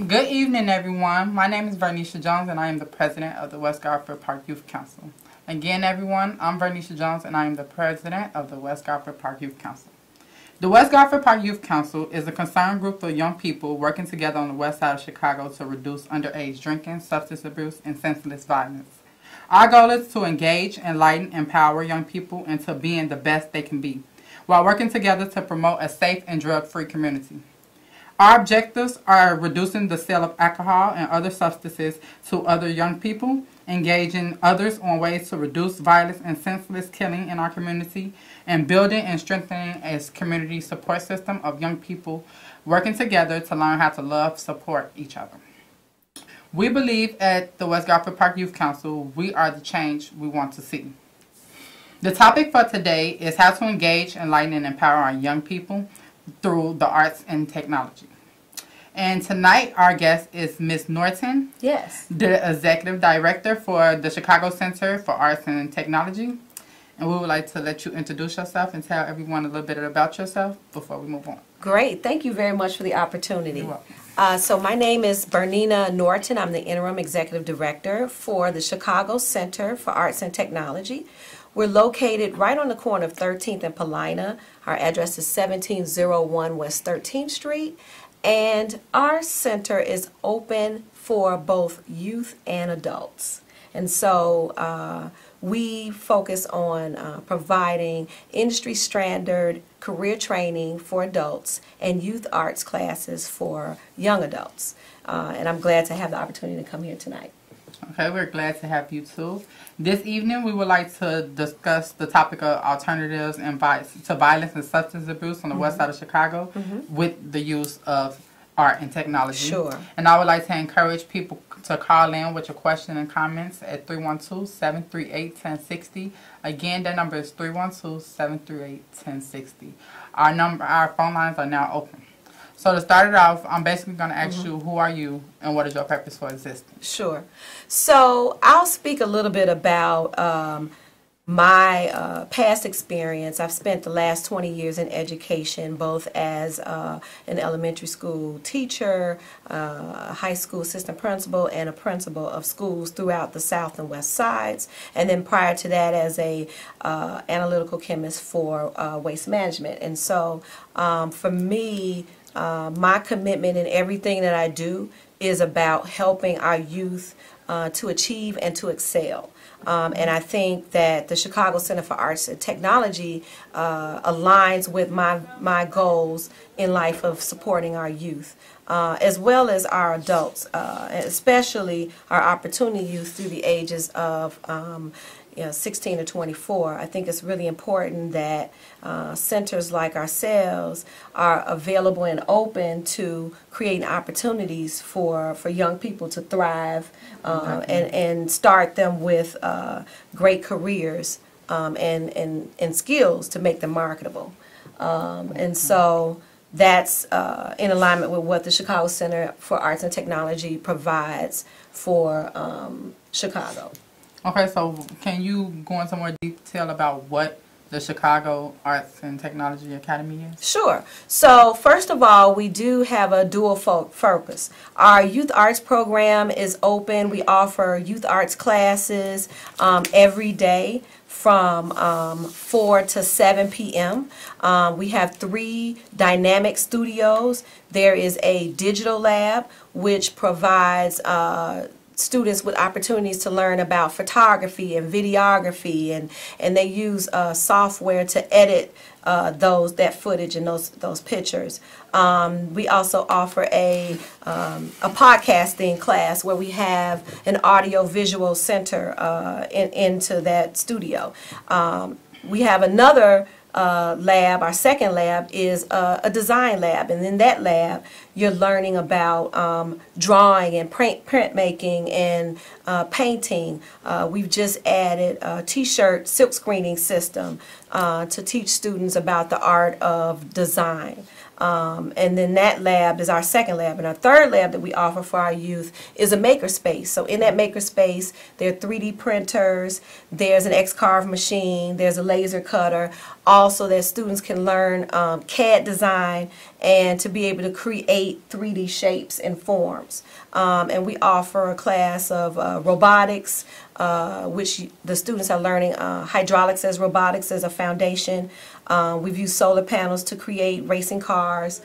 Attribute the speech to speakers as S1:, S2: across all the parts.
S1: Good evening, everyone. My name is Bernina Jones, and I am the president of the West Garfield Park Youth Council. Again, everyone, I'm Bernina Jones, and I am the president of the West Garfield Park Youth Council. The West Garfield Park Youth Council is a concerned group of young people working together on the west side of Chicago to reduce underage drinking, substance abuse, and senseless violence. Our goal is to engage, enlighten, empower young people into being the best they can be, while working together to promote a safe and drug-free community. Our objectives are reducing the sale of alcohol and other substances to other young people, engaging others on ways to reduce violence and senseless killing in our community, and building and strengthening a community support system of young people working together to learn how to love, support each other. We believe at the West Garfield Park Youth Council, we are the change we want to see. The topic for today is how to engage, enlighten, and empower our young people through the arts and technology. And tonight our guest is Ms. Norton.
S2: Yes.
S1: The Executive Director for the Chicago Center for Arts and Technology. And we would like to let you introduce yourself and tell everyone a little bit about yourself before we move on.
S2: Great. Thank you very much for the opportunity.
S1: You're welcome.
S2: So my name is Bernina Norton. I'm the Interim Executive Director for the Chicago Center for Arts and Technology. We're located right on the corner of 13th and Paulina. Our address is 1701 West 13th Street. And our center is open for both youth and adults. And so we focus on providing industry standard career training for adults and youth arts classes for young adults. And I'm glad to have the opportunity to come here tonight.
S1: Okay, we're glad to have you too. This evening we would like to discuss the topic of alternatives and to violence and substance abuse on the west side of Chicago with the use of art and technology.
S2: Sure.
S1: And I would like to encourage people to call in with your question and comments at 312-738-1060. Again, that number is 312-738-1060. Our phone lines are now open. So to start it off, I'm basically going to ask you, who are you and what is your purpose for existing?
S2: Sure. So I'll speak a little bit about my past experience. I've spent the last 20 years in education, both as an elementary school teacher, high school assistant principal, and a principal of schools throughout the south and west sides. And then prior to that as a analytical chemist for waste management. And so for me, my commitment in everything that I do is about helping our youth to achieve and to excel. And I think that the Chicago Center for Arts and Technology aligns with my goals in life of supporting our youth, as well as our adults, especially our opportunity youth through the ages of 16 to 24. I think it's really important that centers like ourselves are available and open to creating opportunities for young people to thrive and start them with great careers and skills to make them marketable. And so that's in alignment with what the Chicago Center for Arts and Technology provides for Chicago.
S1: Okay, so can you go into more detail about what the Chicago Arts and Technology Academy is?
S2: Sure. So first of all, we do have a dual focus. Our youth arts program is open. We offer youth arts classes every day from 4 to 7 p.m. We have 3 dynamic studios. There is a digital lab which provides students with opportunities to learn about photography and videography, and they use software to edit that footage and those pictures. We also offer a podcasting class where we have an audio-visual center into that studio. We have another lab. Our second lab is a design lab, and in that lab you're learning about drawing and printmaking and painting. We've just added a t-shirt silk screening system to teach students about the art of design. And then that lab is our second lab. And our third lab that we offer for our youth is a makerspace. So in that makerspace, there are 3D printers, there's an X-carve machine, there's a laser cutter. Also, that students can learn CAD design and to be able to create 3D shapes and forms. And we offer a class of robotics, which the students are learning hydraulics as robotics as a foundation. We've used solar panels to create racing cars.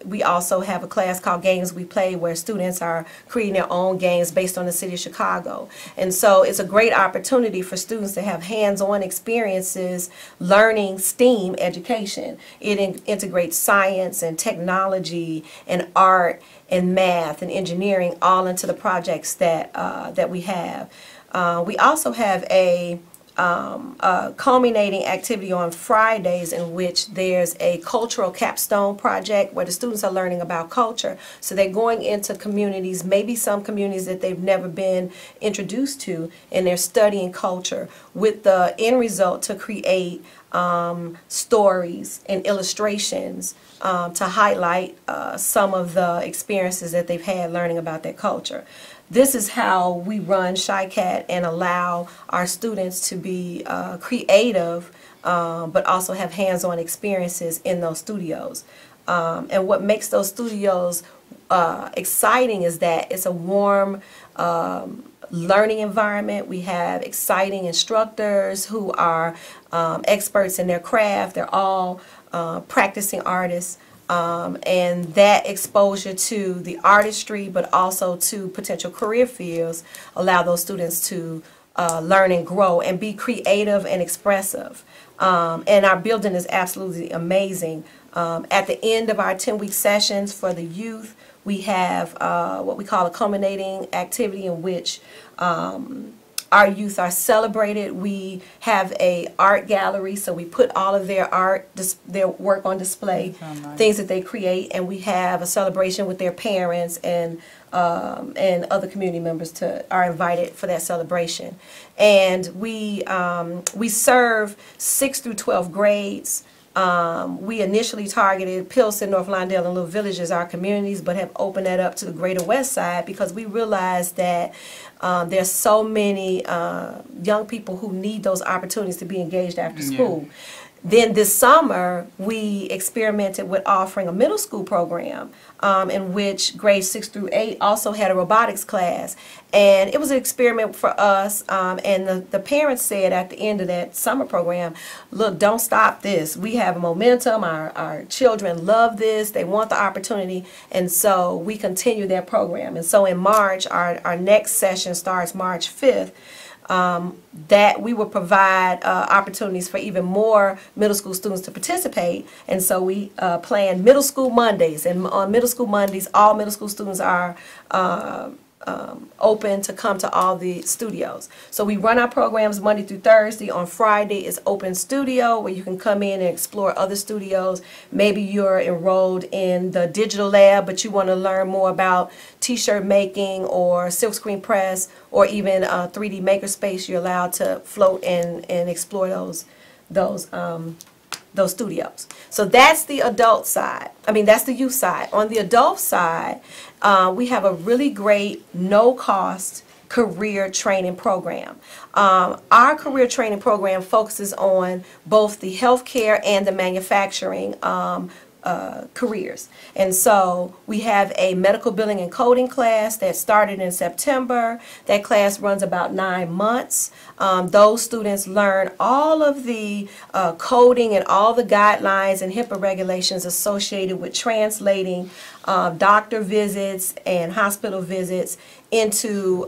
S2: We also have a class called Games We Play where students are creating their own games based on the city of Chicago. And so it's a great opportunity for students to have hands-on experiences learning STEAM education. It integrates science and technology and art and math and engineering all into the projects that we have. We also have a culminating activity on Fridays in which there's a cultural capstone project where the students are learning about culture. So they're going into communities, maybe some communities that they've never been introduced to, and they're studying culture with the end result to create stories and illustrations to highlight some of the experiences that they've had learning about their culture. This is how we run ShyCat and allow our students to be creative but also have hands-on experiences in those studios. And what makes those studios exciting is that it's a warm learning environment. We have exciting instructors who are experts in their craft. They're all practicing artists. And that exposure to the artistry but also to potential career fields allow those students to learn and grow and be creative and expressive. And our building is absolutely amazing. At the end of our 10-week sessions for the youth, we have what we call a culminating activity in which our youth are celebrated. We have a art gallery, so we put all of their art, their work on display, nice. Things that they create, and we have a celebration with their parents and other community members are invited for that celebration. And we serve 6 through 12 grades. We initially targeted Pilsen, North Lawndale, and Little Village as our communities, but have opened that up to the Greater West Side because we realized that there's so many young people who need those opportunities to be engaged after school. Yeah. Then this summer, we experimented with offering a middle school program in which grades 6 through 8 also had a robotics class. And it was an experiment for us, and the parents said at the end of that summer program, look, don't stop this. We have momentum. Our children love this. They want the opportunity. And so we continue that program. And so in March, our next session starts March 5th. That we will provide opportunities for even more middle school students to participate. And so we plan Middle School Mondays. And on Middle School Mondays, all middle school students are open to come to all the studios. So we run our programs Monday through Thursday. On Friday is open studio where you can come in and explore other studios. Maybe you're enrolled in the digital lab but you want to learn more about t-shirt making or silkscreen press or even 3D makerspace. You're allowed to float and explore those studios. So that's the adult side. That's the youth side. On the adult side, we have a really great no-cost career training program. Our career training program focuses on both the healthcare and the manufacturing careers. And so we have a medical billing and coding class that started in September. That class runs about 9 months. Those students learn all of the coding and all the guidelines and HIPAA regulations associated with translating doctor visits and hospital visits into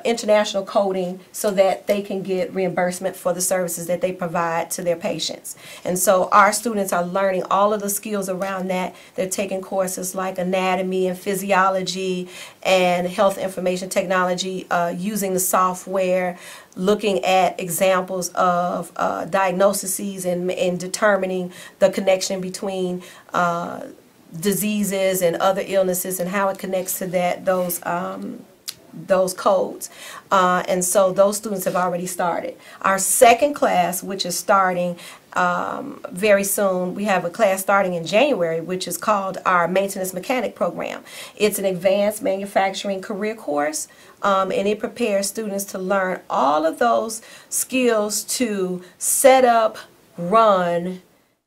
S2: international coding so that they can get reimbursement for the services that they provide to their patients. And so our students are learning all of the skills around that. They're taking courses like anatomy and physiology and health information technology, using the software, looking at examples of diagnoses and determining the connection between diseases and other illnesses and how it connects to those those codes. And so those students have already started. Our second class, which is starting very soon, we have a class starting in January, which is called our Maintenance Mechanic Program. It's an advanced manufacturing career course, and it prepares students to learn all of those skills to set up, run,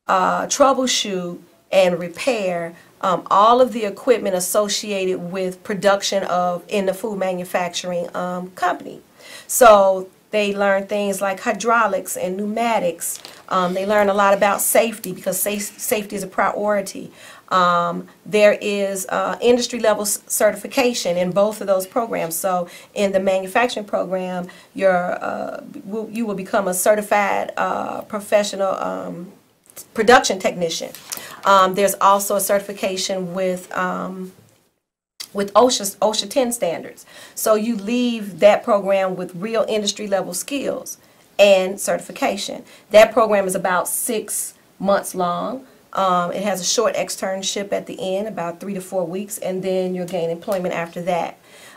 S2: troubleshoot, and repair all of the equipment associated with production in the food manufacturing company. So they learn things like hydraulics and pneumatics. They learn a lot about safety, because safety is a priority. There is industry level certification in both of those programs. So in the manufacturing program, you will become a certified professional production technician. There's also a certification with OSHA 10 standards. So you leave that program with real industry level skills and certification. That program is about 6 months long. It has a short externship at the end, about 3 to 4 weeks, and then you'll gain employment after that.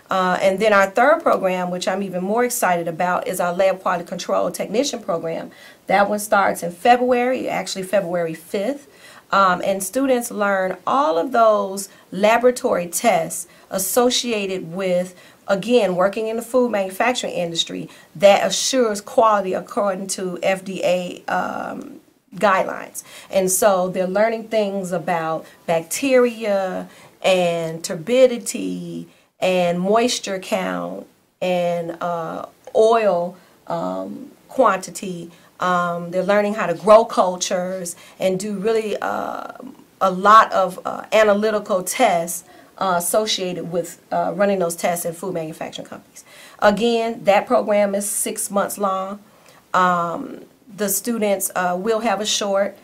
S2: And then our third program, which I'm even more excited about, is our Lab Quality Control Technician program. That one starts in February, actually February 5th. And students learn all of those laboratory tests associated with, again, working in the food manufacturing industry that assures quality according to FDA guidelines. And so they're learning things about bacteria and turbidity and moisture count and oil quantity. They're learning how to grow cultures and do really a lot of analytical tests associated with running those tests in food manufacturing companies. Again, that program is 6 months long. The students will have a short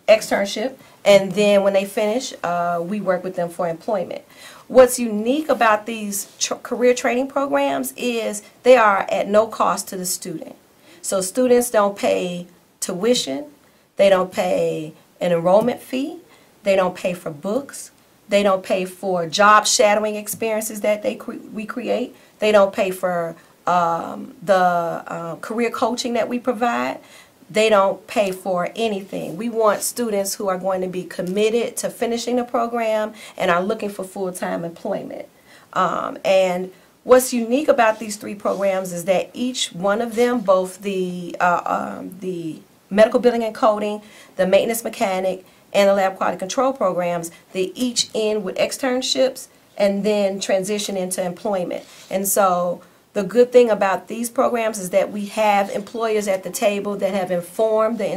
S2: externship, and then when they finish, we work with them for employment. What's unique about these career training programs is they are at no cost to the student. So students don't pay tuition, they don't pay an enrollment fee, they don't pay for books, they don't pay for job shadowing experiences that we create, they don't pay for the career coaching that we provide. They don't pay for anything. We want students who are going to be committed to finishing the program and are looking for full-time employment. And what's unique about these three programs is that each one of them, both the medical billing and coding, the maintenance mechanic, and the lab quality control programs, they each end with externships and then transition into employment. And so the good thing about these programs is that we have employers at the table that have informed the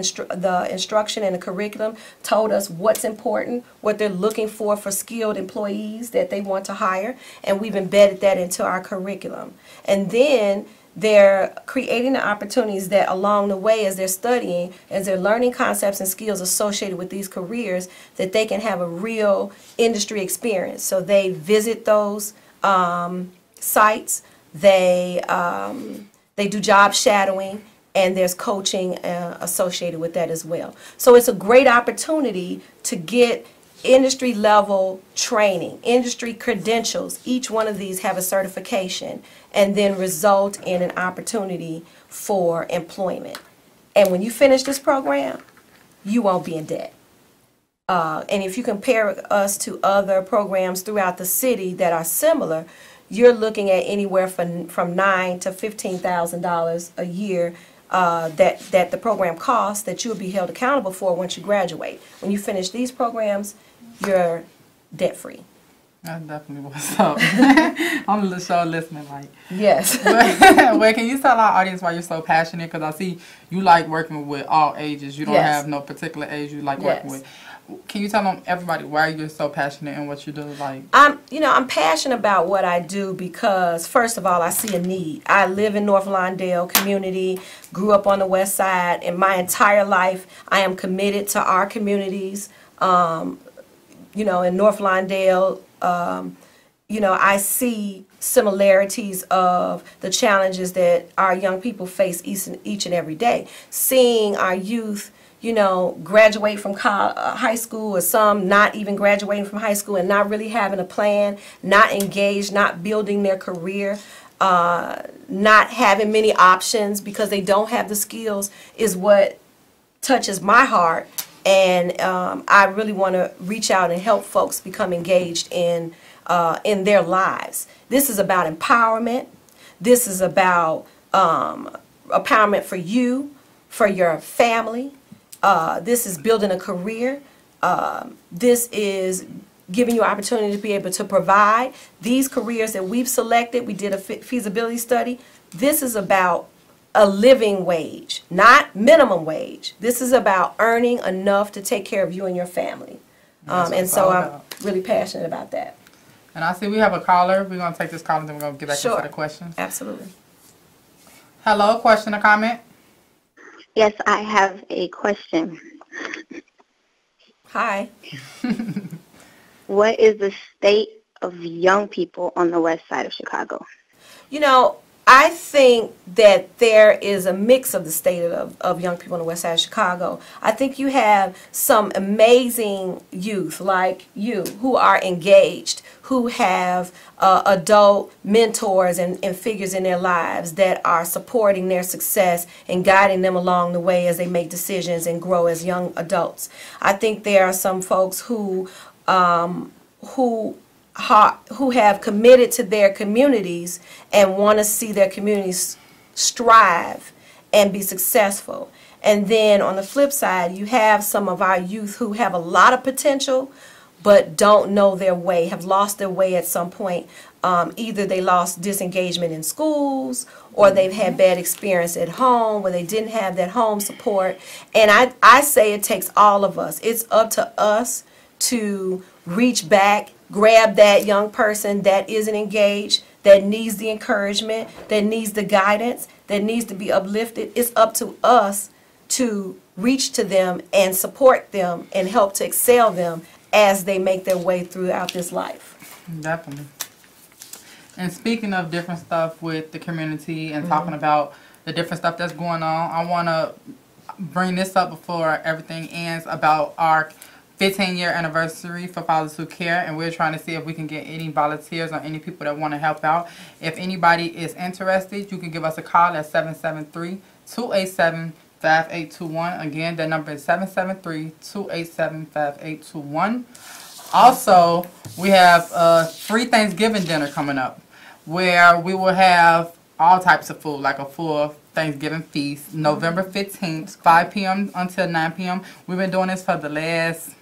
S2: instruction and the curriculum, told us what's important, what they're looking for skilled employees that they want to hire, and we've embedded that into our curriculum. And then they're creating the opportunities that along the way, as they're studying, as they're learning concepts and skills associated with these careers, that they can have a real industry experience. So they visit those sites. They do job shadowing, and there's coaching associated with that as well. So it's a great opportunity to get industry level training, industry credentials. Each one of these have a certification and then result in an opportunity for employment. And when you finish this program, you won't be in debt. And if you compare us to other programs throughout the city that are similar, you're looking at anywhere from $9,000 to $15,000 a year that the program costs, that you'll be held accountable for once you graduate. When you finish these programs, you're debt-free.
S1: That's definitely what's up. I'm the show listening like.
S2: Yes.
S1: Wait, can you tell our audience why you're so passionate? Because I see you like working with all ages. You don't have no particular age you like working with. Can you tell them, everybody, why you're so passionate in what you do? Like,
S2: I'm passionate about what I do because, first of all, I see a need. I live in North Lawndale community, grew up on the west side, and my entire life I am committed to our communities. In North Lawndale, I see similarities of the challenges that our young people face each and every day. Seeing our youth graduate from high school, or some not even graduating from high school and not really having a plan, not engaged, not building their career, not having many options because they don't have the skills, is what touches my heart. And I really want to reach out and help folks become engaged in their lives. This is about empowerment. This is about empowerment for you, for your family. This is building a career. This is giving you opportunity to be able to provide these careers that we've selected. We did a feasibility study. This is about a living wage, not minimum wage. This is about earning enough to take care of you and your family. And so I'm really passionate about that.
S1: And I see we have a caller. We're going to take this call and then we're going to get back into the questions.
S2: Absolutely.
S1: Hello, question or comment?
S3: Yes, I have a question.
S2: Hi.
S3: What is the state of young people on the west side of Chicago?
S2: I think that there is a mix of the state of young people on the west side of Chicago. I think you have some amazing youth like you who are engaged, who have adult mentors and figures in their lives that are supporting their success and guiding them along the way as they make decisions and grow as young adults. I think there are some folks who have committed to their communities and want to see their communities strive and be successful. And then on the flip side, you have some of our youth who have a lot of potential but don't know their way, have lost their way at some point. Either they lost disengagement in schools, or they've had bad experience at home where they didn't have that home support. And I say it takes all of us. It's up to us to reach back, grab that young person that isn't engaged, that needs the encouragement, that needs the guidance, that needs to be uplifted. It's up to us to reach to them and support them and help to excel them as they make their way throughout this life.
S1: Definitely. And speaking of different stuff with the community and talking about the different stuff that's going on, I want to bring this up before everything ends about our 15-year anniversary for Fathers Who Care, and we're trying to see if we can get any volunteers or any people that want to help out. If anybody is interested, you can give us a call at 773-287-5821. Again, that number is 773-287-5821. Also, we have a free Thanksgiving dinner coming up where we will have all types of food, like a full Thanksgiving feast, November 15th, 5 p.m. until 9 p.m. We've been doing this for the last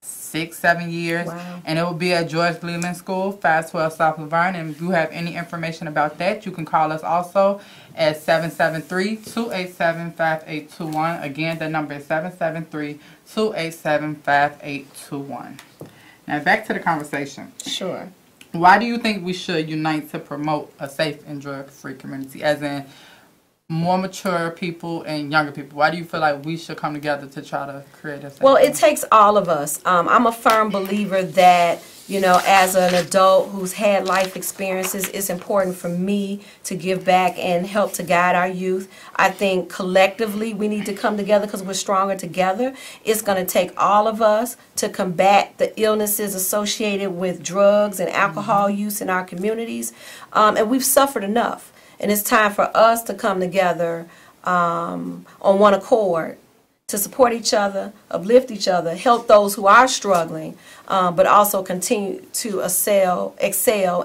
S1: 6-7 years.
S2: Wow.
S1: And it will be at George Leland School, 512 South Laverne. And if you have any information about that, you can call us also at 773-287-5821. Again, the number is 773-287-5821. Now back to the conversation.
S2: Sure.
S1: Why do you think we should unite to promote a safe and drug-free community, as in more mature people and younger people? Why do you feel like we should come together to try to create a safe
S2: It takes all of us. I'm a firm believer that, as an adult who's had life experiences, it's important for me to give back and help to guide our youth. I think collectively we need to come together because we're stronger together. It's going to take all of us to combat the illnesses associated with drugs and alcohol use in our communities. And we've suffered enough. And it's time for us to come together on one accord to support each other, uplift each other, help those who are struggling, but also continue to excel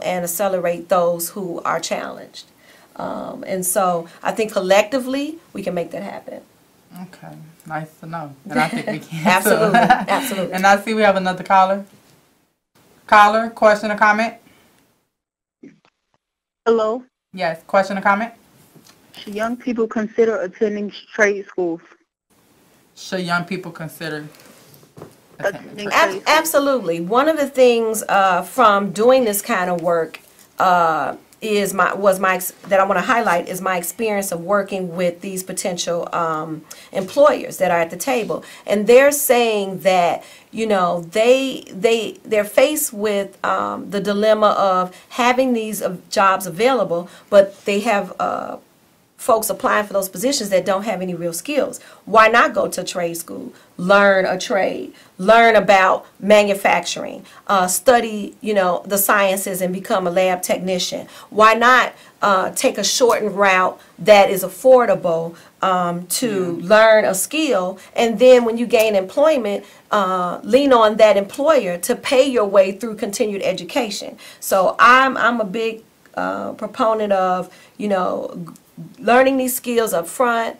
S2: and accelerate those who are challenged. And so I think collectively we can make that happen.
S1: Okay, nice to know. And I think we can.
S2: Absolutely, absolutely.
S1: And I see we have another caller. Caller, question or comment?
S3: Hello?
S1: Yes, question or comment?
S3: Should young people consider attending trade schools?
S1: Should young people consider attending?
S2: Absolutely. One of the things from doing this kind of work that I want to highlight is my experience of working with these potential employers that are at the table, and they're saying that they're faced with the dilemma of having these jobs available, but they have folks applying for those positions that don't have any real skills. Why not go to trade school, learn a trade, learn about manufacturing, study, the sciences and become a lab technician? Why not take a shortened route that is affordable to learn a skill, and then when you gain employment, lean on that employer to pay your way through continued education. So I'm a big proponent of, learning these skills up front.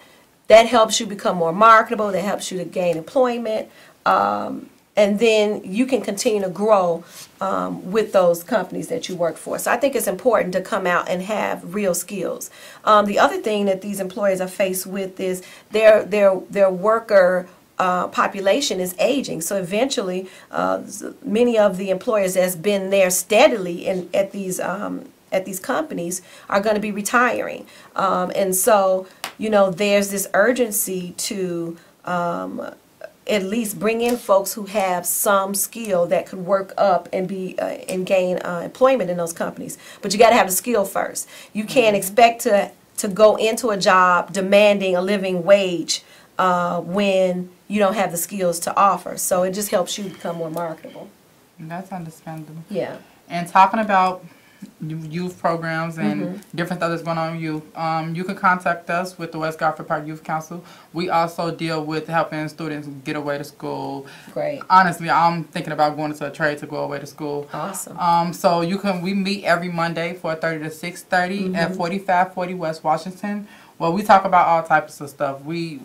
S2: That helps you become more marketable. That helps you to gain employment. And then you can continue to grow with those companies that you work for. So I think it's important to come out and have real skills. The other thing that these employers are faced with is their worker population is aging. So eventually, many of the employers that's been there steadily at these companies are going to be retiring. And so, there's this urgency to at least bring in folks who have some skill that could work up and be and gain employment in those companies. But you got to have the skill first. You can't expect to go into a job demanding a living wage when you don't have the skills to offer. So it just helps you become more marketable.
S1: That's understandable.
S2: Yeah.
S1: And talking about youth programs and different stuff that's going on in youth, you can contact us with the West Garfield Park Youth Council. We also deal with helping students get away to school.
S2: Great.
S1: Honestly, I'm thinking about going into a trade to go away to school.
S2: Awesome.
S1: So we meet every Monday 4:30 to 6:30 at 4540 West Washington. Well, we talk about all types of stuff. We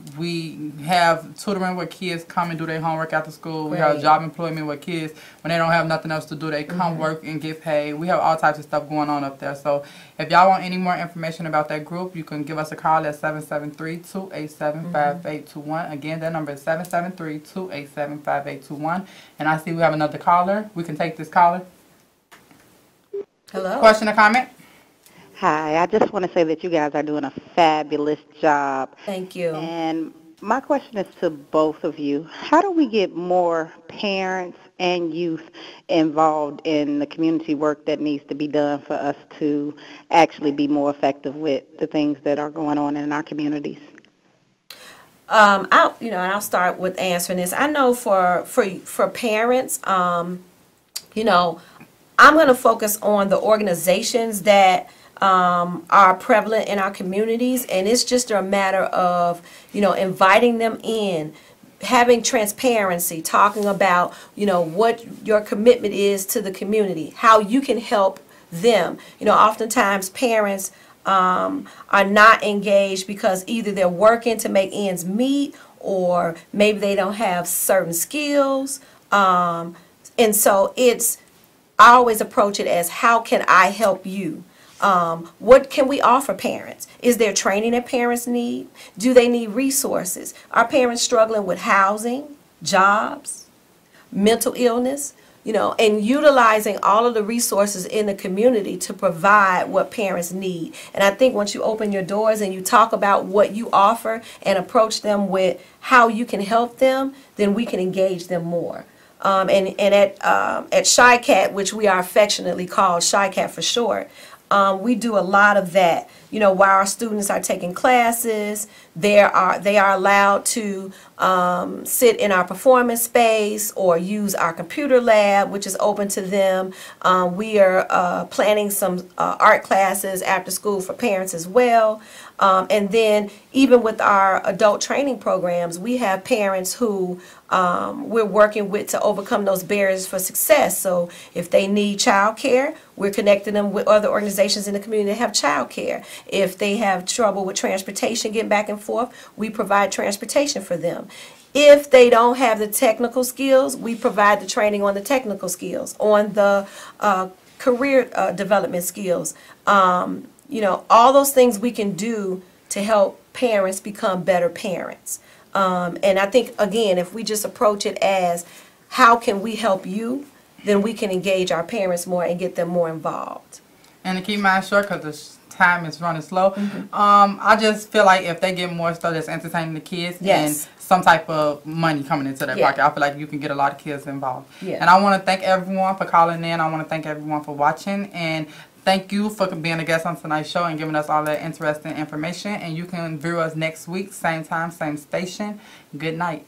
S1: have tutoring where kids come and do their homework after school. We have job employment where kids, when they don't have nothing else to do, they come work and get paid. We have all types of stuff going on up there. So if y'all want any more information about that group, you can give us a call at 773-287-5821. Again, that number is 773-287-5821. And I see we have another caller. We can take this caller.
S2: Hello.
S1: Question or comment?
S3: Hi, I just want to say that you guys are doing a fabulous job.
S2: Thank you.
S3: And my question is to both of you. How do we get more parents and youth involved in the community work that needs to be done for us to actually be more effective with the things that are going on in our communities?
S2: I'll start with answering this. I know for parents, I'm going to focus on the organizations that are prevalent in our communities, and it's just a matter of inviting them in, having transparency, talking about what your commitment is to the community, how you can help them. Oftentimes parents are not engaged because either they're working to make ends meet, or maybe they don't have certain skills, and so I always approach it as, how can I help you? What can we offer parents? Is there training that parents need? Do they need resources? Are parents struggling with housing, jobs, mental illness? And utilizing all of the resources in the community to provide what parents need. And I think once you open your doors and you talk about what you offer and approach them with how you can help them, then we can engage them more. And at ShyCat, which we are affectionately called ShyCat for short, we do a lot of that. While our students are taking classes, they are allowed to sit in our performance space or use our computer lab, which is open to them. We are planning some art classes after school for parents as well. And then even with our adult training programs, we have parents who we're working with to overcome those barriers for success. So if they need child care, we're connecting them with other organizations in the community that have child care. If they have trouble with transportation, getting back and forth, we provide transportation for them. If they don't have the technical skills, we provide the training on the technical skills, on the career development skills. All those things we can do to help parents become better parents. And I think, again, if we just approach it as, how can we help you, then we can engage our parents more and get them more involved.
S1: And to keep mine short, because the time is running slow, I just feel like if they get more stuff that's entertaining the kids and some type of money coming into their pocket, I feel like you can get a lot of kids involved. And I want to thank everyone for calling in. I want to thank everyone for watching. And Thank you for being a guest on tonight's show and giving us all that interesting information. And you can view us next week, same time, same station. Good night.